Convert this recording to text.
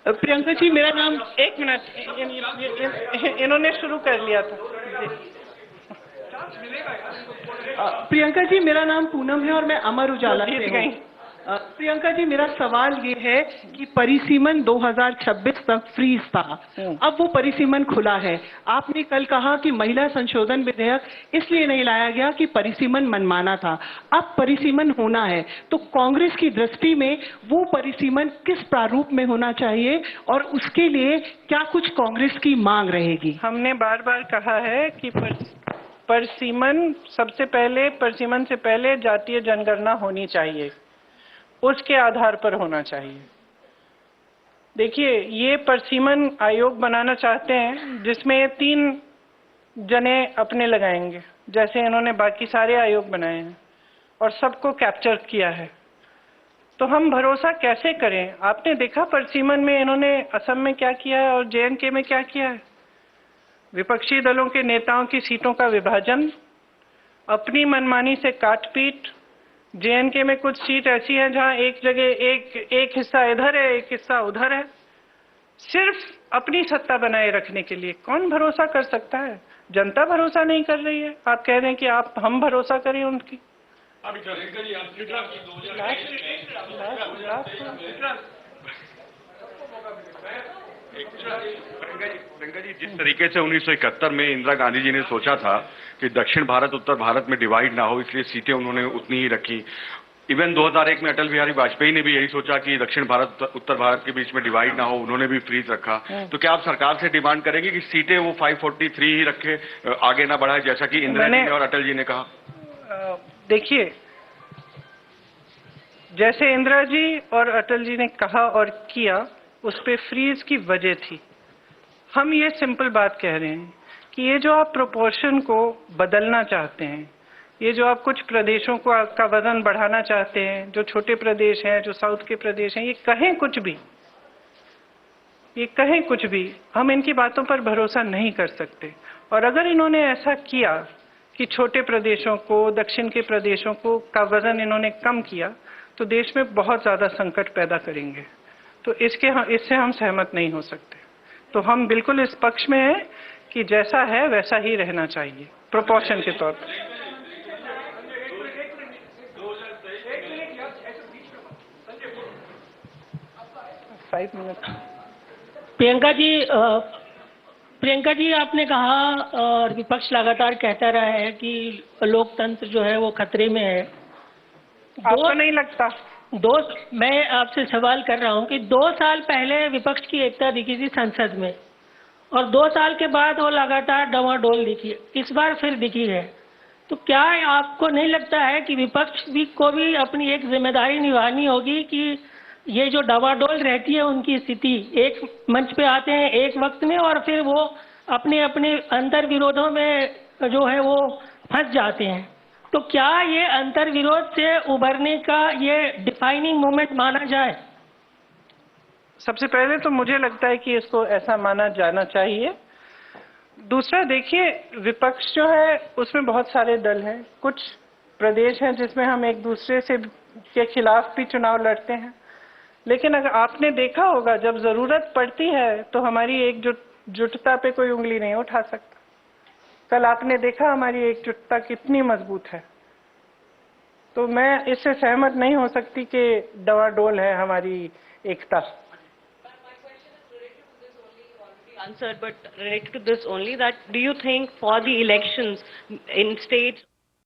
प्रियंका जी मेरा नाम, एक मिनट, इन्होंने शुरू कर लिया था। प्रियंका जी मेरा नाम पूनम है और मैं अमर उजाला से हूँ। प्रियंका जी मेरा सवाल ये है कि परिसीमन 2026 तक फ्रीज था, अब वो परिसीमन खुला है। आपने कल कहा कि महिला संशोधन विधेयक इसलिए नहीं लाया गया कि परिसीमन मनमाना था। अब परिसीमन होना है तो कांग्रेस की दृष्टि में वो परिसीमन किस प्रारूप में होना चाहिए और उसके लिए क्या कुछ कांग्रेस की मांग रहेगी? हमने बार बार कहा है कि परिसीमन परिसीमन से पहले जातीय जनगणना होनी चाहिए, उसके आधार पर होना चाहिए। देखिए, ये परिसीमन आयोग बनाना चाहते हैं जिसमें 3 जने अपने लगाएंगे, जैसे इन्होंने बाकी सारे आयोग बनाए हैं और सबको कैप्चर किया है। तो हम भरोसा कैसे करें? आपने देखा परिसीमन में इन्होंने असम में क्या किया है और JNK में क्या किया है। विपक्षी दलों के नेताओं की सीटों का विभाजन, अपनी मनमानी से काटपीट। JNK में कुछ सीट ऐसी है जहां एक जगह एक हिस्सा इधर है, एक हिस्सा उधर है, सिर्फ अपनी सत्ता बनाए रखने के लिए। कौन भरोसा कर सकता है? जनता भरोसा नहीं कर रही है। आप कह रहे हैं कि हम भरोसा करें उनकी। प्रियंका जी, जिस तरीके से 1971 में इंदिरा गांधी जी ने सोचा था कि दक्षिण भारत उत्तर भारत में डिवाइड ना हो, इसलिए सीटें उन्होंने उतनी ही रखी। इवन 2001 में अटल बिहारी वाजपेयी ने भी यही सोचा कि दक्षिण भारत उत्तर भारत के बीच में डिवाइड ना हो, उन्होंने भी फ्रीज रखा। तो क्या आप सरकार से डिमांड करेंगे कि सीटें वो 543 ही रखे, आगे ना बढ़ाए, जैसा कि इंदिरा जी ने और अटल जी ने कहा? देखिए, जैसे इंदिरा जी और अटल जी ने कहा और किया, उस पे फ्रीज की वजह थी। हम ये सिंपल बात कह रहे हैं कि ये जो आप प्रोपोर्शन को बदलना चाहते हैं, ये जो आप कुछ प्रदेशों को का वजन बढ़ाना चाहते हैं, जो छोटे प्रदेश हैं, जो साउथ के प्रदेश हैं, ये कहें कुछ भी, हम इनकी बातों पर भरोसा नहीं कर सकते। और अगर इन्होंने ऐसा किया कि छोटे प्रदेशों को, दक्षिण के प्रदेशों को का वजन इन्होंने कम किया, तो देश में बहुत ज्यादा संकट पैदा करेंगे। तो इससे हम सहमत नहीं हो सकते। तो हम बिल्कुल इस पक्ष में हैं कि जैसा है वैसा ही रहना चाहिए, प्रोपोर्शन के तौर पर। प्रियंका जी आपने कहा और विपक्ष लगातार कहता रहा है कि लोकतंत्र जो है वो खतरे में है। आपको नहीं लगता? मैं आपसे सवाल कर रहा हूं कि 2 साल पहले विपक्ष की एकता दिखी थी संसद में और 2 साल के बाद वो लगातार डवाडोल दिखी, इस बार फिर दिखी है। तो क्या आपको नहीं लगता है कि विपक्ष को भी अपनी एक जिम्मेदारी निभानी होगी कि ये जो डवाडोल रहती है उनकी स्थिति, एक मंच पे आते हैं एक वक्त में और फिर वो अपने अपने अंतर विरोधों में जो है वो फंस जाते हैं। तो क्या ये अंतर विरोध से उभरने का ये डिफाइनिंग मोमेंट माना जाए? सबसे पहले तो मुझे लगता है कि इसको ऐसा माना जाना चाहिए। दूसरा, देखिए, विपक्ष जो है उसमें बहुत सारे दल हैं, कुछ प्रदेश हैं जिसमें हम एक दूसरे से के खिलाफ भी चुनाव लड़ते हैं, लेकिन अगर आपने देखा होगा जब जरूरत पड़ती है तो हमारी एकजुटता पे कोई उंगली नहीं उठा सकता। कल आपने देखा हमारी एकजुटता कितनी मजबूत है। तो मैं इससे सहमत नहीं हो सकती कि डवाडोल है हमारी एकता। Answered, but related to this only, that do you think for the elections in states